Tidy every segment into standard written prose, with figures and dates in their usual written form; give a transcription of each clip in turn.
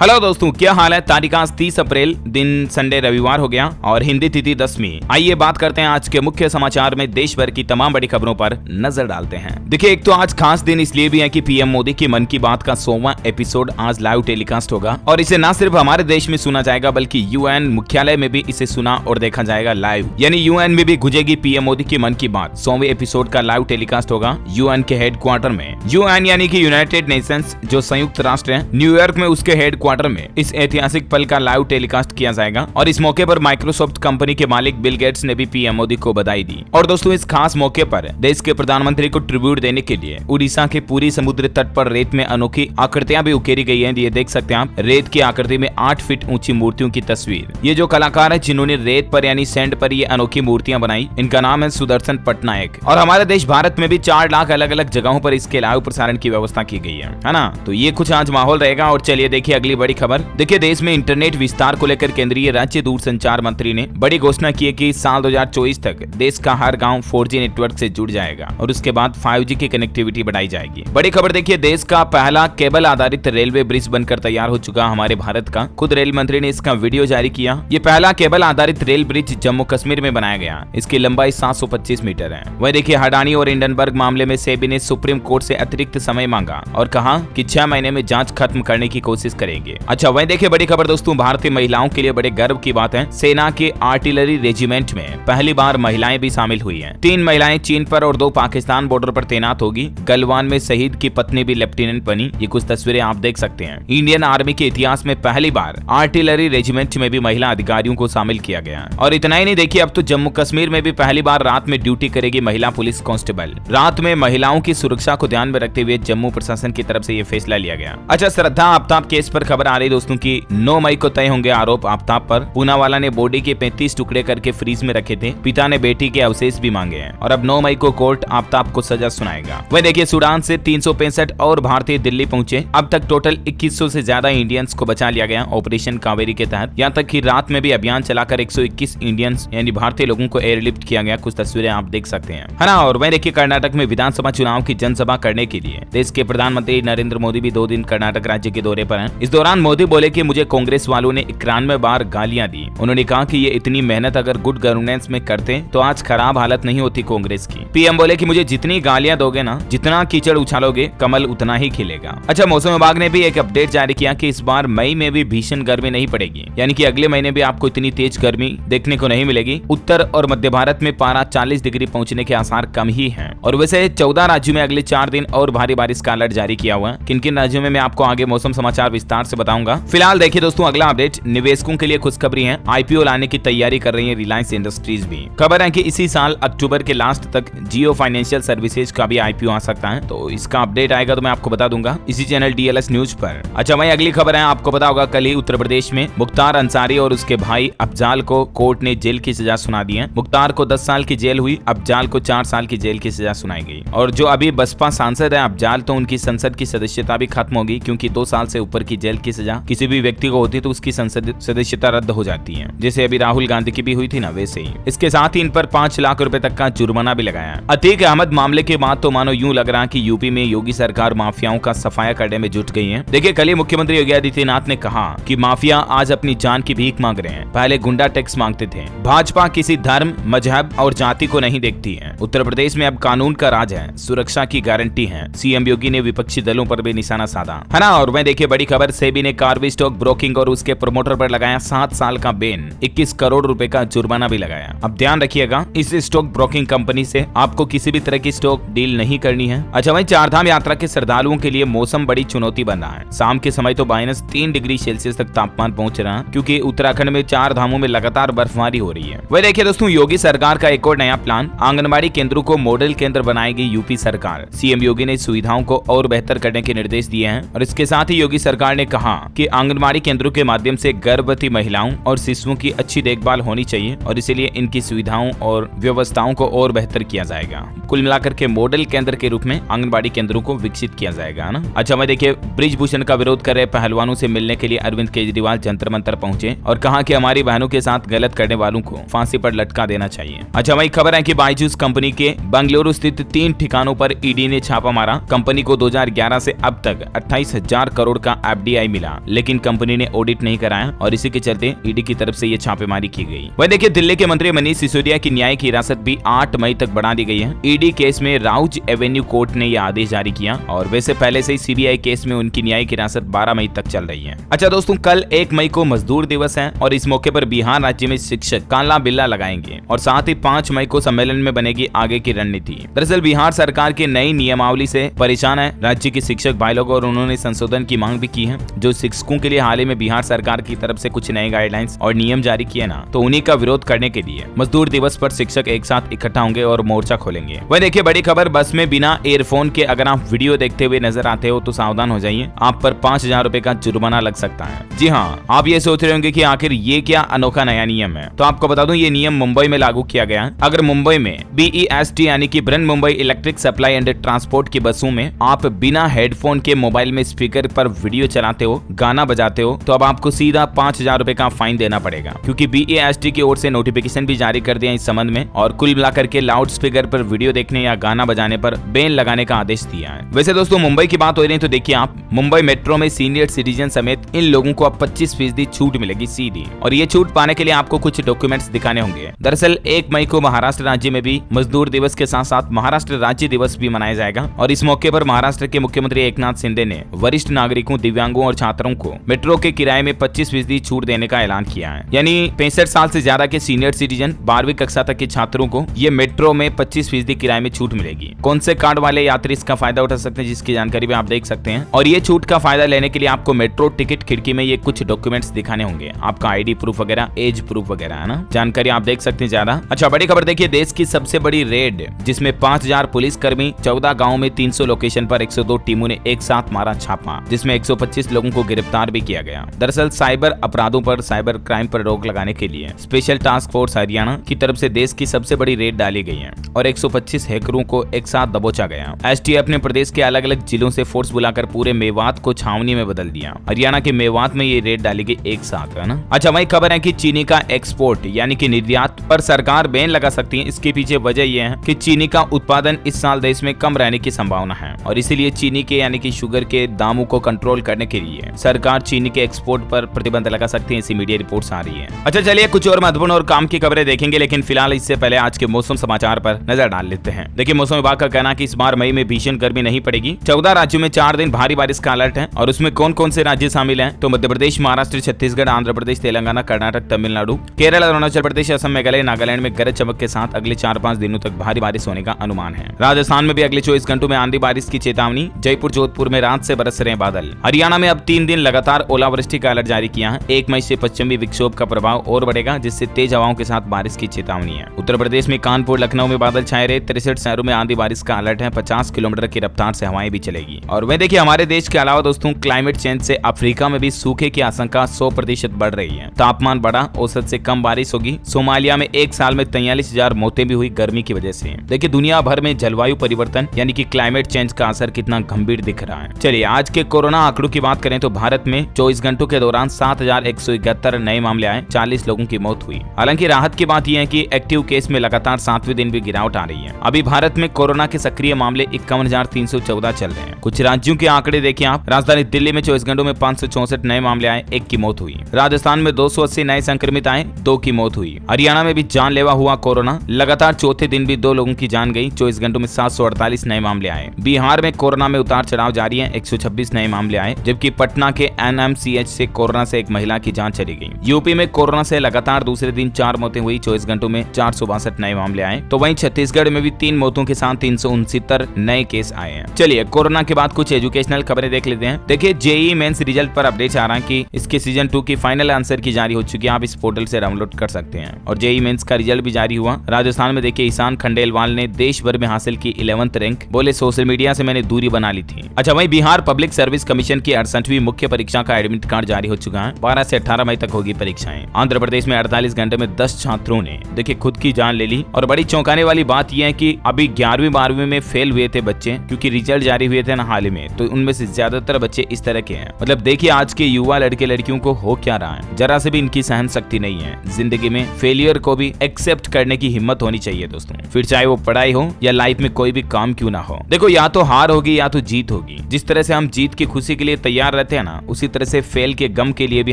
Hello दोस्तों, क्या हाल है। तारीख आज 30 अप्रैल, दिन संडे रविवार हो गया और हिंदी तिथि 10वीं। आइए बात करते हैं आज के मुख्य समाचार में देश भर की तमाम बड़ी खबरों पर नजर डालते हैं। देखिए, एक तो आज खास दिन इसलिए भी है कि पीएम मोदी की मन की बात का 100वां एपिसोड आज लाइव टेलीकास्ट होगा और इसे न सिर्फ हमारे देश में सुना जाएगा बल्कि यूएन मुख्यालय में भी इसे सुना और देखा जाएगा लाइव। यानी यूएन में भी गुजेगी पीएम मोदी की मन की बात। 100वें एपिसोड का लाइव टेलीकास्ट होगा यूएन के हेडक्वार्टर में। यूएन यानी कि यूनाइटेड नेशंस, जो संयुक्त राष्ट्र है, न्यूयॉर्क में उसके हेडक्वार्टर में इस ऐतिहासिक पल का लाइव टेलीकास्ट किया जाएगा। और इस मौके पर माइक्रोसॉफ्ट कंपनी के मालिक बिल गेट्स ने भी पीएम मोदी को बधाई दी। और दोस्तों, इस खास मौके पर देश के प्रधानमंत्री को ट्रिब्यूट देने के लिए उड़ीसा के पूरी समुद्र तट पर रेत में अनोखी आकृतियां भी उकेरी गई हैं। ये देख सकते हैं आप, रेत की आकृति में 8 फीट ऊंची मूर्तियों की तस्वीर। ये जो कलाकार है जिन्होंने रेत पर यानी सैंड पर ये अनोखी मूर्तियां बनाई, इनका नाम है सुदर्शन पटनायक। और हमारे देश भारत में भी 4 लाख अलग अलग जगहों पर इसके लाइव प्रसारण की व्यवस्था की गई है ना। तो ये कुछ आज माहौल रहेगा। और चलिए देखिए अगली बड़ी खबर। देखिए, देश में इंटरनेट विस्तार को लेकर केंद्रीय राज्य दूरसंचार मंत्री ने बड़ी घोषणा की है कि साल 2024 तक देश का हर गांव 4G नेटवर्क से जुड़ जाएगा और उसके बाद 5G की कनेक्टिविटी बढ़ाई जाएगी। बड़ी खबर देखिए, देश का पहला केबल आधारित रेलवे ब्रिज बनकर तैयार हो चुका हमारे भारत का। खुद रेल मंत्री ने इसका वीडियो जारी किया। ये पहला केबल आधारित रेल ब्रिज जम्मू कश्मीर में बनाया गया। इसकी लंबाई 725 मीटर है। वही देखिए, हडानी और हिंडनबर्ग मामले में सेबी ने सुप्रीम कोर्ट से अतिरिक्त समय मांगा और कहा कि 6 महीने में जांच खत्म करने की कोशिश करेंगे। अच्छा, वही देखिए बड़ी खबर दोस्तों, भारतीय महिलाओं के लिए बड़े गर्व की बात है। सेना के आर्टिलरी रेजिमेंट में पहली बार महिलाएं भी शामिल हुई हैं। 3 महिलाएं चीन पर और 2 पाकिस्तान बॉर्डर पर तैनात होगी। गलवान में शहीद की पत्नी भी लेफ्टिनेंट बनी। ये कुछ तस्वीरें आप देख सकते हैं। इंडियन आर्मी के इतिहास में पहली बार आर्टिलरी रेजिमेंट में भी महिला अधिकारियों को शामिल किया गया। और इतना ही नहीं, देखिए अब तो जम्मू कश्मीर में भी पहली बार रात में ड्यूटी करेगी महिला पुलिस कांस्टेबल। रात में महिलाओं की सुरक्षा को ध्यान में रखते हुए जम्मू प्रशासन की तरफ से ये फैसला लिया गया। अच्छा, श्रद्धा आफ्ताब केस पर खबर आ रही दोस्तों की 9 मई को तय होंगे आरोप आफ्ताब पर। पूनावाला ने बॉडी के 35 टुकड़े करके फ्रीज में रखे थे। पिता ने बेटी के अवशेष भी मांगे हैं और अब 9 मई को कोर्ट आफ्ताब को सजा सुनाएगा। वह देखिए, सूडान से 365 और भारतीय दिल्ली पहुंचे। अब तक टोटल 2100 से ज्यादा इंडियंस को बचा लिया गया ऑपरेशन कावेरी के तहत। यहाँ तक कि रात में भी अभियान चलाकर 121 इंडियंस यानी भारतीय लोगों को एयरलिफ्ट किया गया। कुछ तस्वीरें आप देख सकते हैं, है ना। और वह देखिए, कर्नाटक में विधानसभा चुनाव की जनसभा करने के लिए देश के प्रधानमंत्री नरेंद्र मोदी भी 2 दिन कर्नाटक राज्य के दौरे पर हैं। इस दौरान मोदी बोले कि मुझे कांग्रेस वालों ने 91 बार गालियां दी। उन्होंने कहा कि ये इतनी मेहनत अगर गुड गवर्नेंस में करते तो आज खराब हालत नहीं होती कांग्रेस की। पीएम बोले कि मुझे जितनी गालियां दोगे ना, जितना कीचड़ उछालोगे, कमल उतना ही खिलेगा। अच्छा, मौसम विभाग ने भी एक अपडेट जारी किया कि इस बार मई में भी भीषण गर्मी नहीं पड़ेगी। यानी कि अगले महीने भी आपको इतनी तेज गर्मी देखने को नहीं मिलेगी। उत्तर और मध्य भारत में पारा 40 डिग्री पहुंचने के आसार कम ही हैं। और वैसे 14 राज्यों में अगले 4 दिन और भारी बारिश का अलर्ट जारी किया हुआ है। किन किन राज्यों में मैं आपको आगे मौसम समाचार विस्तार से बताऊंगा। फिलहाल देखिए दोस्तों, अगला अपडेट निवेशकों के लिए खुशखबरी है। आईपीओ लाने की तैयारी कर रही है रिलायंस इंडस्ट्रीज भी। खबर है कि इसी साल अक्टूबर के लास्ट तक जियो फाइनेंशियल सर्विसेज का भी आईपीओ आ सकता है। तो इसका अपडेट आएगा तो मैं आपको बता दूंगा इसी चैनल डीएलएस न्यूज पर। अच्छा, वही अगली खबर है, आपको पता होगा कल ही उत्तर प्रदेश में मुख्तार अंसारी और उसके भाई अफजाल को कोर्ट ने जेल की सजा सुना दी है। मुख्तार को 10 साल की जेल हुई, अफजाल को 4 साल की जेल की सजा सुनाई गई। और जो अभी बसपा सांसद है अफजाल, तो उनकी संसद की सदस्यता भी खत्म होगी, क्योंकि 2 साल से ऊपर की जेल की सजा किसी भी व्यक्ति को होती तो उसकी संसद सदस्यता रद्द हो जाती है। जैसे अभी राहुल गांधी की भी हुई थी ना, वैसे ही। इसके साथ ही इन पर 5 लाख रुपए तक का जुर्माना भी लगाया। अतीक अहमद मामले के बाद तो मानो यूं लग रहा है कि यूपी में योगी सरकार माफियाओं का सफाया करने में जुट गई है। देखिए, कल ही मुख्यमंत्री योगी आदित्यनाथ ने कहा कि माफिया आज अपनी जान की भीख मांग रहे हैं, पहले गुंडा टैक्स मांगते थे। भाजपा किसी धर्म, मजहब और जाति को नहीं देखती है। उत्तर प्रदेश में अब कानून का राज है, सुरक्षा की गारंटी है। सीएम योगी ने विपक्षी दलों पर भी निशाना साधा, है ना। और वह देखिए बड़ी खबर, सेबी ने कार्वी स्टॉक ब्रोकिंग और उसके प्रमोटर पर लगाया 7 साल का बैन, 21 करोड़ रुपए का जुर्माना भी लगाया। अब ध्यान रखिएगा, इस स्टॉक ब्रोकिंग कंपनी से आपको किसी भी तरह की स्टॉक डील नहीं करनी है। अच्छा, वहीं चारधाम यात्रा के श्रद्धालुओं के लिए मौसम बड़ी चुनौती बन रहा है। शाम के समय तो -3 डिग्री सेल्सियस तक तापमान पहुंच रहा है, क्योंकि उत्तराखंड में 4 धामों में लगातार बर्फबारी हो रही है। वह देखिए दोस्तों, योगी सरकार का एक और नया प्लान, आंगनबाड़ी केंद्रों को मॉडल केंद्र बनाएगी यूपी सरकार। सीएम योगी ने सुविधाओं को और बेहतर करने के निर्देश दिए हैं। और इसके साथ ही योगी सरकार ने कहा कि आंगनबाड़ी केंद्रों के माध्यम से गर्भवती महिलाओं और शिशुओं की अच्छी देखभाल होनी चाहिए और इसीलिए इनकी सुविधाओं और व्यवस्थाओं को और बेहतर किया जाएगा। कुल मिलाकर के मॉडल केंद्र के रूप में आंगनबाड़ी केंद्रों को विकसित किया जाएगा ना। अच्छा, मैं देखिए, ब्रिजभूषण का विरोध कर रहे पहलवानों से मिलने के लिए अरविंद केजरीवाल जंतर मंतर पहुंचे और कहा कि हमारी बहनों के साथ गलत करने वालों को फांसी पर लटका देना चाहिए। अच्छा, वही खबर है कि बायजूस कंपनी के बंगलुरु स्थित 3 ठिकानों पर ईडी ने छापा मारा। कंपनी को 2011 से अब तक 28,000 करोड़ का एफडीआई सीबीआई मिला, लेकिन कंपनी ने ऑडिट नहीं कराया और इसी के चलते ईडी की तरफ से ये छापेमारी की गई। वह देखिए दिल्ली के मंत्री मनीष सिसोदिया की न्यायिक हिरासत भी 8 मई तक बढ़ा दी गई है। ईडी केस में राउज एवेन्यू कोर्ट ने यह आदेश जारी किया और वैसे पहले से ही सीबीआई केस में उनकी न्यायिक हिरासत 12 मई तक चल रही है। अच्छा दोस्तों, कल 1 मई को मजदूर दिवस है और इस मौके पर बिहार राज्य में शिक्षक काला बिल्ला लगाएंगे और साथ ही 5 मई को सम्मेलन में बनेगी आगे की रणनीति। दरअसल बिहार सरकार की नई नियमावली से परेशान है राज्य के शिक्षक भाई लोग और उन्होंने संशोधन की मांग भी की है। जो शिक्षकों के लिए हाल ही में बिहार सरकार की तरफ से कुछ नए गाइडलाइंस और नियम जारी किए ना, तो उन्हीं का विरोध करने के लिए मजदूर दिवस पर शिक्षक एक साथ इकट्ठा होंगे और मोर्चा खोलेंगे। वह देखिए बड़ी खबर, बस में बिना ईयरफोन के अगर आप वीडियो देखते हुए नजर आते हो तो सावधान हो जाइए, आप पर 5000 रुपए का जुर्माना लग सकता है। जी हाँ, आप ये सोच रहे होंगे कि आखिर ये क्या अनोखा नया नियम है, तो आपको बता दूं ये नियम मुंबई में लागू किया गया है। अगर मुंबई में BEST यानी कि Brihan Mumbai electric supply and transport की बसों में आप बिना हेडफोन के मोबाइल में स्पीकर पर वीडियो चलाते हो, गाना बजाते हो, तो अब आपको सीधा 5000 रुपए का फाइन देना पड़ेगा, क्योंकि BEST की ओर से नोटिफिकेशन भी जारी कर दिया इस संबंध में और कुल मिलाकर के लाउड स्पीकर पर वीडियो देखने या गाना बजाने पर बैन लगाने का आदेश दिया है। वैसे दोस्तों मुंबई की बात हो रही है तो देखिए आप, मुंबई मेट्रो में सीनियर सिटीजन समेत इन लोगों को अब 25% छूट मिलेगी सीधी, और ये छूट पाने के लिए आपको कुछ डॉक्यूमेंट्स दिखाने होंगे। दरअसल 1 मई को महाराष्ट्र राज्य में भी मजदूर दिवस के साथ साथ महाराष्ट्र राज्य दिवस भी मनाया जाएगा और इस मौके पर महाराष्ट्र के मुख्यमंत्री एकनाथ शिंदे ने वरिष्ठ नागरिकों, दिव्यांगों और छात्रों को मेट्रो के किराए में 25% छूट देने का ऐलान किया है। यानी 65 साल से ज्यादा के सीनियर सिटीजन 12वीं कक्षा तक के छात्रों को ये मेट्रो में 25% किराए में छूट मिलेगी। कौन से कार्ड वाले यात्री इसका फायदा उठा सकते हैं, जिसकी जानकारी भी आप देख सकते हैं। और ये छूट का फायदा लेने के लिए आपको मेट्रो टिकट खिड़की में ये कुछ डॉक्यूमेंट्स दिखाने होंगे, आपका ID प्रूफ वगैरह, एज प्रूफ वगैरह, है ना। जानकारी आप देख सकते हैं ज्यादा। अच्छा, बड़ी खबर देखिए, देश की सबसे बड़ी रेड जिसमें 5000 पुलिसकर्मी, 14 गाँव में 300 लोकेशन पर 102 टीमों ने एक साथ मारा छापा, जिसमें 125 लोगों को गिरफ्तार भी किया गया। दरअसल साइबर अपराधों पर, साइबर क्राइम पर रोक लगाने के लिए स्पेशल टास्क फोर्स हरियाणा की तरफ से देश की सबसे बड़ी रेड डाली गई है और 125 हैकरों को एक साथ दबोचा गया। STF ने प्रदेश के अलग अलग जिलों से फोर्स बुलाकर पूरे मेवात को छावनी में बदल दिया। हरियाणा के मेवात में ये रेड डाली गई एक साथ, है ना। अच्छा, वही खबर है कि चीनी का एक्सपोर्ट यानी कि निर्यात पर सरकार बैन लगा सकती है। इसके पीछे वजह यह है कि चीनी का उत्पादन इस साल देश में कम रहने की संभावना है और इसीलिए चीनी के यानी कि शुगर के दामों को कंट्रोल करने के लिए सरकार चीनी के एक्सपोर्ट पर प्रतिबंध लगा सकती है, ऐसी मीडिया रिपोर्ट्स आ रही है। अच्छा चलिए, कुछ और महत्वपूर्ण और काम की खबरें देखेंगे, लेकिन फिलहाल इससे पहले आज के मौसम समाचार पर नजर डाल लेते हैं। देखिए, मौसम विभाग का कहना है कि इस बार मई में भीषण गर्मी नहीं पड़ेगी। 14 राज्यों में 4 दिन भारी बारिश का अलर्ट है और उसमें कौन कौन से राज्य शामिल हैं, तो मध्य प्रदेश, महाराष्ट्र, छत्तीसगढ़, आंध्र प्रदेश, तेलंगाना, कर्नाटक, तमिलनाडु, केरल, अरुणाचल प्रदेश, असम, मेघालय, नागालैंड में गरज चमक के साथ अगले 4-5 दिनों तक भारी बारिश होने का अनुमान है। राजस्थान में भी अगले 24 घंटों में आंधी बारिश की चेतावनी। जयपुर, जोधपुर में रात से बरस रहे बादल। हरियाणा में अब 3 दिन लगातार ओलावृष्टि का अलर्ट जारी किया है। 1 मई से पश्चिमी विक्षोभ का प्रभाव और बढ़ेगा, जिससे तेज हवाओं के साथ बारिश की चेतावनी है। उत्तर प्रदेश में कानपुर, लखनऊ में बादल छाए रहे। 63 शहरों में आंधी बारिश का अलर्ट है। 50 किलोमीटर की रफ्तार से हवाएं भी चलेगी। और वह देखिए, हमारे देश के अलावा दोस्तों क्लाइमेट चेंज से अफ्रीका में भी सूखे की आशंका 100% बढ़ रही है। तापमान बढ़ा, औसत से कम बारिश होगी। सोमालिया में एक साल में 43,000 मौतें भी हुई गर्मी की वजह से। देखिए, दुनिया भर में जलवायु परिवर्तन यानी कि क्लाइमेट चेंज का असर कितना गंभीर दिख रहा है। चलिए, आज के कोरोना आंकड़ों की बात करें तो भारत में 24 घंटों के दौरान 7,171 नए मामले आए, 40 लोगों की मौत हुई। हालांकि राहत की बात यह है कि एक्टिव केस में लगातार 7वें दिन भी गिरावट आ रही है। अभी भारत में कोरोना के सक्रिय मामले 51,314 चल रहे हैं। कुछ राज्यों के आंकड़े देखिए आप। राजधानी दिल्ली में 24 घंटों में 564 नए मामले आए, 1 की मौत हुई। राजस्थान में 280 नए संक्रमित आए, 2 की मौत हुई। हरियाणा में भी जानलेवा हुआ कोरोना, लगातार चौथे दिन भी 2 लोगों की जान गई। 24 घंटों में 748 नए मामले आए। बिहार में कोरोना में उतार चढ़ाव जारी है, 126 नए मामले आए, जबकि पटना के NMCH से कोरोना से एक महिला की जान चली गई। यूपी में कोरोना से लगातार दूसरे दिन 4 मौतें हुई, 24 घंटों में 462 नए मामले आए। तो वहीं छत्तीसगढ़ में भी 3 मौतों के साथ 369 नए केस आए हैं। चलिए, कोरोना के बाद कुछ एजुकेशनल खबरें देख लेते हैं। देखिए, जेईई मेंस रिजल्ट पर अपडेट आ रहा है कि इसके सीजन 2 की फाइनल आंसर की जारी हो चुकी है। आप इस पोर्टल से डाउनलोड कर सकते हैं और जेईई मेंस का रिजल्ट भी जारी हुआ। राजस्थान में देखिए, ईशान खंडेलवाल ने देश भर में हासिल की 11th रैंक। बोले, सोशल मीडिया से मैंने दूरी बना ली थी। अच्छा, वहीं बिहार पब्लिक सर्विस कमीशन की 68वीं मुख्य परीक्षा का एडमिट कार्ड जारी हो चुका है। 12 से 18 मई तक होगी परीक्षाएं। आंध्र प्रदेश में 48 घंटे में 10 छात्रों ने देखिए खुद की जान ले ली। और बड़ी चौंकाने वाली बात यह है कि अभी 11वीं 12वीं में फेल हुए थे बच्चे, क्योंकि रिजल्ट जारी हुए थे ना हाल ही में, तो उनमें से ज्यादातर बच्चे इस तरह के हैं। मतलब देखिए, आज के युवा लड़के लड़कियों को हो क्या रहा है, जरा से भी इनकी सहन शक्ति नहीं है। जिंदगी में फेलियर को भी एक्सेप्ट करने की हिम्मत होनी चाहिए दोस्तों, फिर चाहे वो पढ़ाई हो या लाइफ में कोई भी काम क्यों ना हो। देखो, या तो हार होगी या तो जीत होगी। जिस तरह से हम जीत की खुशी के लिए तैयार रहते हैं ना, उसी तरह से फेल के गम के लिए भी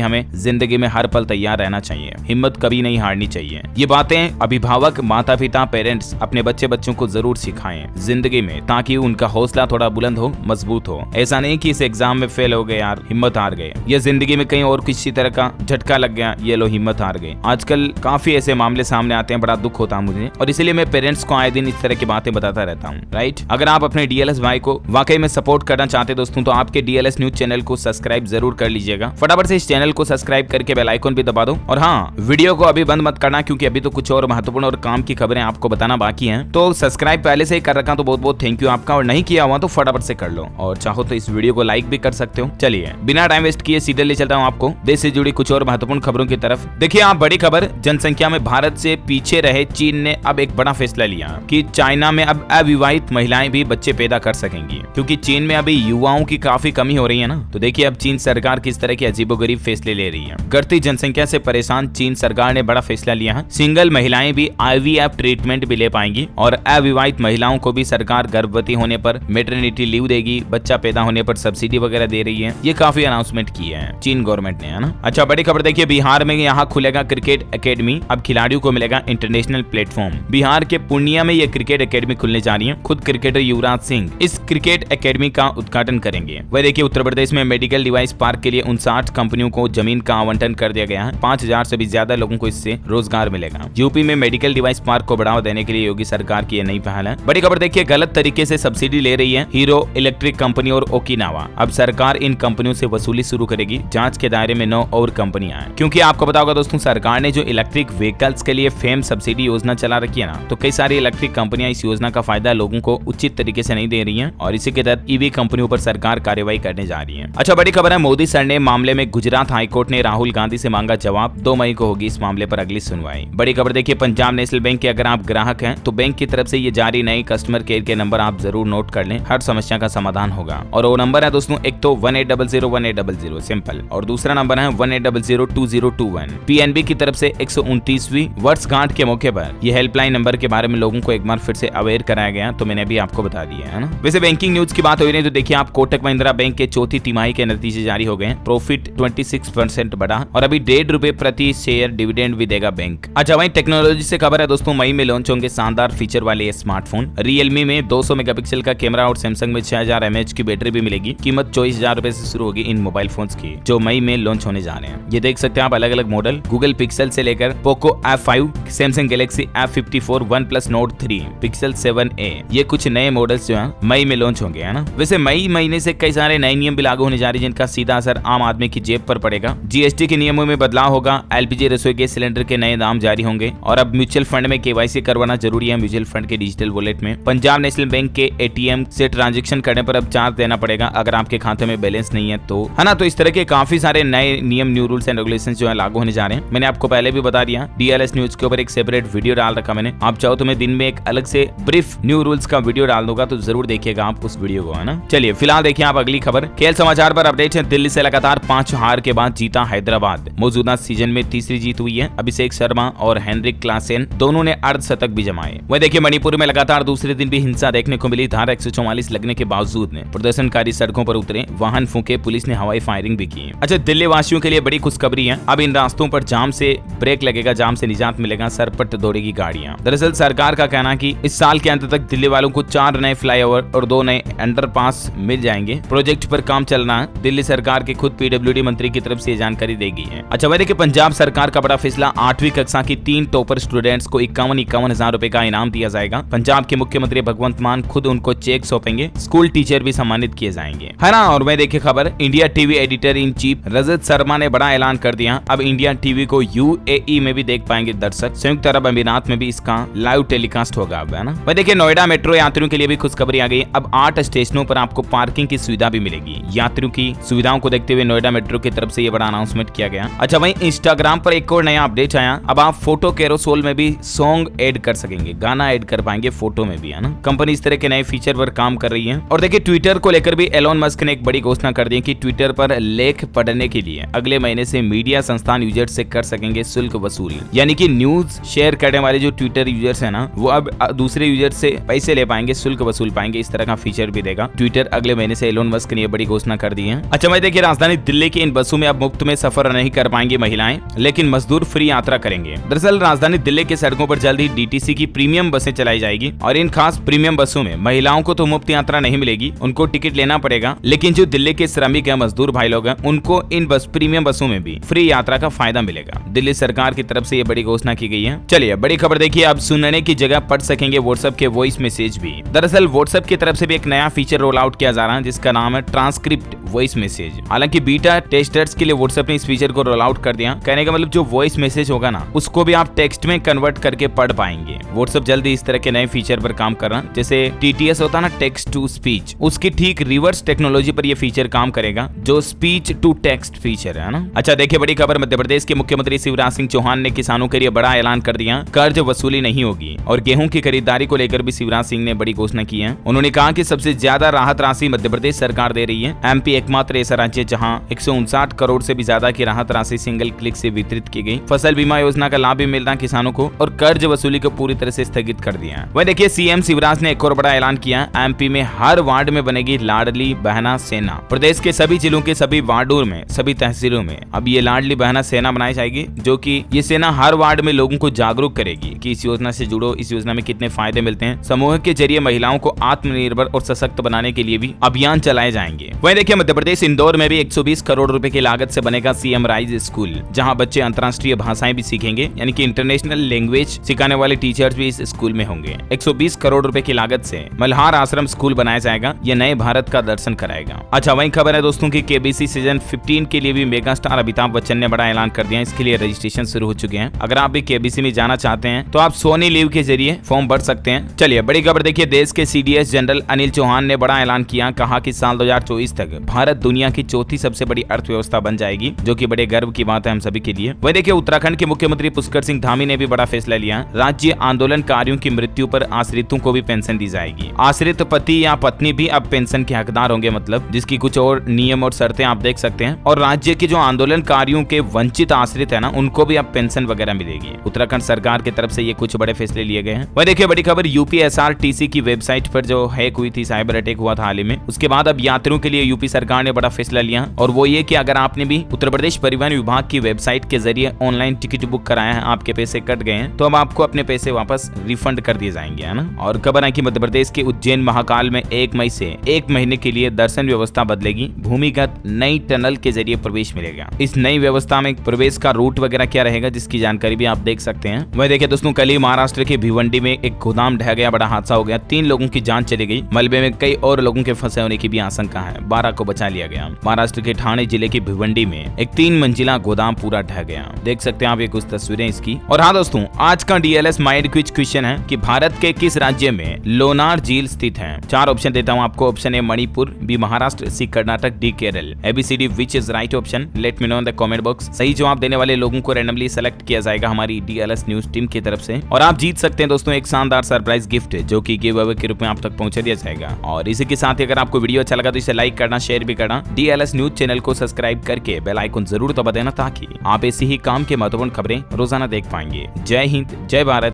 हमें जिंदगी में हर पल तैयार रहना चाहिए। हिम्मत कभी नहीं हारनी चाहिए। ये बातें अभिभावक, माता पिता, पेरेंट्स अपने बच्चों को जरूर सिखाएं जिंदगी में, ताकि उनका हौसला थोड़ा बुलंद हो, मजबूत हो। ऐसा नहीं कि इस एग्जाम में फेल हो गए यार, हिम्मत हार गए, या जिंदगी में कहीं और किसी तरह का झटका लग गया, ये लो हिम्मत हार गए। आजकल काफी ऐसे मामले सामने आते हैं, बड़ा दुख होता है मुझे, और इसीलिए मैं पेरेंट्स को आए दिन इस तरह की बातें बताता रहता हूँ, राइट। अगर आप अपने डीएलएस भाई को वाकई में सपोर्ट करना चाहते दोस्तों, तो आपके डीएलएस न्यूज चैनल को सब्सक्राइब जरूर कर लीजिएगा। फटाफट से इस चैनल को सब्सक्राइब करके बेल आइकन भी दबा दो। और हाँ, वीडियो को अभी बंद मत करना, क्योंकि अभी तो कुछ और महत्वपूर्ण और काम की खबरें आपको बताना बाकी हैं। तो सब्सक्राइब पहले से ही कर रखा तो बहुत बहुत थैंक यू आपका, और नहीं किया हुआ तो फटाफट से कर लो, और चाहो तो इस वीडियो को लाइक भी कर सकते हो। चलिए बिना टाइम वेस्ट किए सीधे ले चलता हूँ आपको देश से जुड़ी कुछ और महत्वपूर्ण खबरों की तरफ। देखिए आप, बड़ी खबर, जनसंख्या में भारत से पीछे रहे चीन ने अब एक बड़ा फैसला लिया कि चाइना में अब अविवाहित महिलाएं भी बच्चे पैदा कर सकेंगी, क्योंकि चीन में अभी युवाओं की काफी कमी हो रही है ना। तो देखिए अब चीन सरकार किस तरह के अजीबोगरीब फैसले ले रही है। बढ़ती जनसंख्या से परेशान चीन सरकार ने बड़ा फैसला लिया है। सिंगल महिलाएं भी IVF ट्रीटमेंट भी ले पाएंगी, और अविवाहित महिलाओं को भी सरकार गर्भवती होने पर मैटरनिटी लीव देगी, बच्चा पैदा होने पर सब्सिडी वगैरह दे रही है। ये काफी अनाउंसमेंट की है चीन गवर्नमेंट ने, है ना। अच्छा, बड़ी खबर देखिए, बिहार में यहाँ खुलेगा क्रिकेट एकेडमी। अब खिलाड़ियों को मिलेगा इंटरनेशनल प्लेटफॉर्म। बिहार के पूर्णिया में ये क्रिकेट एकेडमी खुलने जा रही है। खुद क्रिकेटर युवराज सिंह इस क्रिकेट एकेडमी का उद्घाटन करेंगे। वह देखिए, उत्तर प्रदेश में मेडिकल डिवाइस पार्क के लिए 59 कंपनियों को जमीन का आवंटन कर दिया गया है। 5000 से भी ज्यादा लोगों को इससे रोजगार मिलेगा। यूपी में मेडिकल डिवाइस पार्क को बढ़ावा देने के लिए योगी सरकार की यह नई पहल है। बड़ी खबर देखिए, गलत तरीके से सब्सिडी ले रही है हीरो इलेक्ट्रिक कंपनी और ओकिनावा। अब सरकार इन कंपनियों से वसूली शुरू करेगी। जांच के दायरे में 9 और कंपनियां हैं, क्योंकि आपको पता होगा दोस्तों, सरकार ने जो इलेक्ट्रिक व्हीकल्स के लिए फेम सब्सिडी योजना चला रखी है ना, तो कई सारी इलेक्ट्रिक कंपनियां इस योजना का फायदा लोगों को उचित तरीके से नहीं दे रही हैं, और इसी के तहत ईवी कंपनियों पर सरकार कार्रवाई करने जा रही है। अच्छा, बड़ी खबर है, मोदी सर ने मामले में गुजरात हाईकोर्ट ने राहुल गांधी से मांगा जवाब। 2 मई को होगी इस मामले पर अगली सुनवाई। बड़ी खबर देखिए, पंजाब नेशनल बैंक के अगर आप ग्राहक हैं तो बैंक की तरफ से ये जारी नई कस्टमर केयर के नंबर आप जरूर नोट कर लें, हर समस्या का समाधान होगा। और वो नंबर है दोस्तों, एक तो 1800 सिंपल, और दूसरा नंबर है 18002021। पीएनबी की तरफ से 129वीं वर्षगांठ के मौके पर यह हेल्पलाइन नंबर के बारे में लोगों को एक बार फिर से अवेयर कराया गया, तो मैंने भी आपको बता दिया है ना। वैसे बैंकिंग न्यूज की बात हो रही है तो देखिए आप, कोटक महिंद्रा बैंक के चौथी तिमाही के नतीजे जारी हो गए। प्रॉफिट 26% बढ़ा, और अभी ₹1.5 प्रति शेयर डिविडेंड भी देगा बैंक। अच्छा, वहीं टेक्नोलॉजी से खबर है दोस्तों, मई में लॉन्च होंगे शानदार फीचर वाले स्मार्टफोन। रियलमी में 200 मेगापिक्सल का कैमरा और सैमसंग में 6000 mAh की बैटरी भी मिलेगी। कीमत 24,000 रुपए से शुरू होगी इन मोबाइल फोन्स की, जो मई में लॉन्च होने जा रहे हैं। ये देख सकते हैं आप अलग अलग मॉडल, गूगल पिक्सल से लेकर Poco F5, Samsung Galaxy F54, OnePlus Nord 3, pixel 7a, ये कुछ नए मॉडल्स जो हैं मई में लॉन्च होंगे, है ना। वैसे मई महीने से कई सारे नए नियम भी लागू होने जा रहे हैं, जिनका सीधा असर आम आदमी की जेब पर पड़ेगा। जीएसटी के नियमों में बदलाव होगा। एलपीजी रसोई गैस सिलेंडर के नए दाम जारी होंगे, और अब म्यूचुअल फंड में केवाईसी करवाना जरूरी है म्यूचुअल फंड के डिजिटल वॉलेट में। पंजाब नेशनल बैंक के एटीएम से ट्रांजैक्शन करने पर अब चार्ज देना पड़ेगा अगर आपके खाते में बैलेंस नहीं है तो, है ना। तो इस तरह के काफी सारे नए नियम, न्यू रूल्स एंड रेगुलेशंस जो है लागू होने जा रहे हैं। मैंने आपको पहले भी बता दिया, डीएलएस न्यूज के ऊपर एक सेपरेट वीडियो डाल रखा मैंने। आप चाहो तो मैं दिन में एक अलग से ब्रीफ न्यू रूल्स का वीडियो डाल दूंगा, तो जरूर देखिएगा आप उस वीडियो को, है ना। चलिए फिलहाल देखिए आप अगली खबर। खेल समाचार पर अपडेट है। दिल्ली से लगातार 5 हार के बाद जीता हैदराबाद। मौजूदा सीजन में तीसरी जीत हुई है। अभिषेक शर्मा और हेनरिक क्लासेन दोनों ने अर्धशतक भी जमाए। वह देखिए, मणिपुर में लगातार दूसरे दिन भी हिंसा देखने को मिली। धारा 144 लगने के बावजूद में प्रदर्शनकारी सड़कों पर उतरे, वाहन फूके, पुलिस ने हवाई फायरिंग भी की। अच्छा, दिल्ली वासियों के लिए बड़ी खुशखबरी है। अब इन रास्तों पर जाम से ब्रेक लगेगा, जाम से निजात मिलेगा, सरपट दौड़ेगी गाड़ियां। दरअसल सरकार का कहना कि इस साल के अंत तक दिल्ली वालों को 4 नए फ्लाईओवर और 2 नए अंडरपास मिल जाएंगे। प्रोजेक्ट पर काम चलना है। दिल्ली सरकार के खुद पीडब्ल्यूडी मंत्री की तरफ से ये जानकारी दी गई है। अच्छा, वह देखिए, पंजाब सरकार का बड़ा फैसला। 8वीं कक्षा की 3 टॉपर स्टूडेंट्स को 51 हजार रुपए का इनाम दिया जाएगा। पंजाब के मुख्यमंत्री भगवंत मान खुद उनको चेक सौंपेंगे। स्कूल टीचर भी सम्मानित किए जाएंगे, है ना। और वह देखिए खबर, India TV editor in chief Rajat Sharma ने बड़ा ऐलान कर दिया। अब इंडिया टीवी को यूएई में भी देख पाएंगे दर्शक। संयुक्त अरब अमीरात में भी इसका लाइव टेलीकास्ट होगा, अब, है ना। वह देखिए, नोएडा मेट्रो यात्रियों के लिए भी खुशखबरी आ गई। अब 8 स्टेशनों पर आपको पार्किंग की सुविधा भी मिलेगी। यात्रियों की सुविधाओं को देखते हुए नोएडा मेट्रो की तरफ से ये बड़ा अनाउंसमेंट किया गया। अच्छा, वहीं इंस्टाग्राम पर एक और नया अपडेट आया। अब आप फोटो कैरोसोल में भी सॉन्ग ऐड कर सकेंगे, गाना ऐड कर पाएंगे फोटो में भी, है ना। कंपनी इस तरह के नए फीचर पर काम कर रही है। और देखिए, ट्विटर को लेकर भी एलोन मस्क ने एक बड़ी घोषणा कर दी कि ट्विटर पर लेख पढ़ने के लिए अगले महीने से मीडिया संस्थान यूजर से कर सकेंगे शुल्क वसूल। यानी कि न्यूज शेयर करने वाले जो ट्विटर यूजर्स है ना, वो अब दूसरे यूजर से पैसे ले पाएंगे, शुल्क वसूल पाएंगे। इस तरह का फीचर भी देगा ट्विटर। अगले महीने से एलोन मस्क ने बड़ी घोषणा कर कर दी है। अच्छा भाई देखिए, राजधानी दिल्ली की इन बसों में अब मुफ्त में सफर नहीं कर पाएंगी महिलाएं, लेकिन मजदूर फ्री यात्रा करेंगे। दरअसल राजधानी दिल्ली के सड़कों पर जल्द ही डीटीसी की प्रीमियम बसें चलाई जाएगी और इन खास प्रीमियम बसों में महिलाओं को तो मुफ्त यात्रा नहीं मिलेगी, उनको टिकट लेना पड़ेगा, लेकिन जो दिल्ली के श्रमिक है, मजदूर भाई लोग हैं, उनको इन प्रीमियम बसों में भी फ्री यात्रा का फायदा मिलेगा। दिल्ली सरकार की तरफ से ये बड़ी घोषणा की गई है। चलिए बड़ी खबर देखिए, अब सुनने की जगह पढ़ सकेंगे व्हाट्सएप के वॉइस मैसेज भी। दरअसल व्हाट्सएप की तरफ से भी एक नया फीचर रोल आउट किया जा रहा है जिसका नाम है ट्रांसक्रिप्ट वॉइस मैसेज। हालांकि बीटा टेस्टर्स के लिए व्हाट्सएप ने इस फीचर को रोल आउट कर दिया। कहने का मतलब जो वॉइस मैसेज होगा ना, उसको भी आप टेक्स्ट में कन्वर्ट करके पढ़ पाएंगे। व्हाट्सएप जल्दी इस तरह के नए फीचर पर काम कर रहा है, जैसे TTS होता है ना, टेक्स्ट टू स्पीच, उसकी ठीक रिवर्स टेक्नोलॉजी पर यह फीचर काम करेगा, जो स्पीच टू टेक्स्ट फीचर है ना। अच्छा देखिए बड़ी खबर, मध्य प्रदेश के मुख्यमंत्री शिवराज सिंह चौहान ने किसानों के लिए बड़ा ऐलान कर दिया, कर्ज वसूली नहीं होगी। और गेहूं की खरीदारी को लेकर भी शिवराज सिंह ने बड़ी घोषणा की है। उन्होंने कहा कि सबसे ज्यादा राहत राशि मध्य प्रदेश सरकार दे रही है। MP एकमात्र ऐसा राज्य जहां 159 करोड़ से भी ज्यादा की राहत राशि सिंगल क्लिक से वितरित की गई। फसल बीमा योजना का लाभ भी मिल रहा किसानों को और कर्ज वसूली को पूरी तरह से स्थगित कर दिया है। वह देखिए CM शिवराज ने एक और बड़ा ऐलान किया, MP में हर वार्ड में बनेगी लाडली बहना सेना। प्रदेश के सभी जिलों के सभी वार्डों में, सभी तहसीलों में अब ये लाडली बहना सेना बनाई जाएगी, जो कि ये सेना हर वार्ड में लोगों को जागरूक करेगी कि इस योजना से जुड़ो, इस योजना में कितने फायदे मिलते हैं। समूह के जरिए महिलाओं को आत्मनिर्भर और सशक्त बनाने के लिए भी अभियान चलाए जाएंगे। वहीं देखिए मध्य प्रदेश इंदौर में भी 120 करोड़ रुपए की लागत से बनेगा CM राइज स्कूल, जहां बच्चे अंतर्राष्ट्रीय भाषाएं भी सीखेंगे, यानी कि इंटरनेशनल लैंग्वेज सिखाने वाले टीचर्स भी इस स्कूल में होंगे। 120 करोड़ रुपए की लागत से मल्हार आश्रम स्कूल बनाया जाएगा, यह नए भारत का दर्शन कराएगा। अच्छा वहीं खबर है दोस्तों की KBC सीजन 15 के लिए भी मेगा स्टार अमिताभ बच्चन ने बड़ा ऐलान कर दिया। इसके लिए रजिस्ट्रेशन शुरू हो चुके हैं। अगर आप भी KBC में जाना चाहते हैं तो आप सोनी लिव के जरिए फॉर्म भर सकते हैं। चलिए बड़ी खबर देखिए, देश के CDS जनरल अनिल चौहान ने बड़ा ऐलान किया, कहा कि साल 2024 तक भारत दुनिया की चौथी सबसे बड़ी अर्थव्यवस्था बन जाएगी, जो कि बड़े गर्व की बात है हम सभी के लिए। वही देखिए उत्तराखंड के मुख्यमंत्री पुष्कर सिंह धामी ने भी बड़ा फैसला लिया, राज्य आंदोलनकारियों की मृत्यु पर आश्रितों को भी पेंशन दी जाएगी। आश्रित पति या पत्नी भी अब पेंशन के हकदार होंगे, मतलब जिसकी कुछ और नियम और शर्तें आप देख सकते हैं। और राज्य के जो आंदोलनकारियों के वंचित आश्रित है ना, उनको भी अब पेंशन वगैरह मिलेगी। उत्तराखंड सरकार की तरफ से ये कुछ बड़े फैसले लिए गए हैं। वही देखिए बड़ी खबर, UPSRTC की वेबसाइट पर जो हैक हुई थी, साइबर अटैक हुआ था हाल ही में, उसके बाद अब यात्रियों के लिए UP सरकार ने बड़ा फैसला लिया, और वो ये कि अगर आपने भी उत्तर प्रदेश परिवहन विभाग की वेबसाइट के जरिए ऑनलाइन टिकट बुक कराया है, आपके पैसे कट गए हैं, तो अब आपको अपने पैसे वापस रिफंड कर दिए जाएंगे, है ना। और खबर है कि मध्य प्रदेश के उज्जैन महाकाल में 1 मई से 1 महीने के लिए दर्शन व्यवस्था बदलेगी, भूमिगत नई टनल के जरिए प्रवेश मिलेगा। इस नई व्यवस्था में प्रवेश का रूट वगैरह क्या रहेगा, जिसकी जानकारी भी आप देख सकते हैं। वही देखिए दोस्तों, कल ही महाराष्ट्र के भिवंडी में एक गोदाम ढह गया, बड़ा हादसा हो गया, 3 लोगों की जान चली गई। मलबे में कई और लोगों के फंसे होने की भी आशंका है, 12 को बचा लिया गया। महाराष्ट्र के ठाणे जिले के भिवंडी में एक 3 मंजिला गोदाम पूरा ढह गया, देख सकते हैं आप ये कुछ तस्वीरें इसकी। और हाँ दोस्तों, आज का DLS माइंड क्विज क्वेश्चन है कि भारत के किस राज्य में लोनार झील स्थित है। 4 ऑप्शन देता हूँ आपको। Option A Manipur, B Maharashtra, C Karnataka, D Kerala. ABCD which is right option, let me know in the comment box. सही जवाब देने वाले लोगों को रैंडमली सेलेक्ट किया जाएगा हमारी DLS न्यूज टीम की तरफ से, और आप जीत सकते हैं दोस्तों एक शानदार सरप्राइज गिफ्ट, जो कि गिव अवे के रूप में आप तक पहुंचा दिया जाएगा। और इसी के साथ ही अगर आपको वीडियो अच्छा लगा तो इसे लाइक करना, शेयर भी करना, DLS न्यूज चैनल को सब्सक्राइब करके बेल आइकन जरूर दबा देना, ताकि आप ऐसी ही काम के महत्वपूर्ण खबरें रोजाना देख पाएंगे। जय हिंद, जय भारत,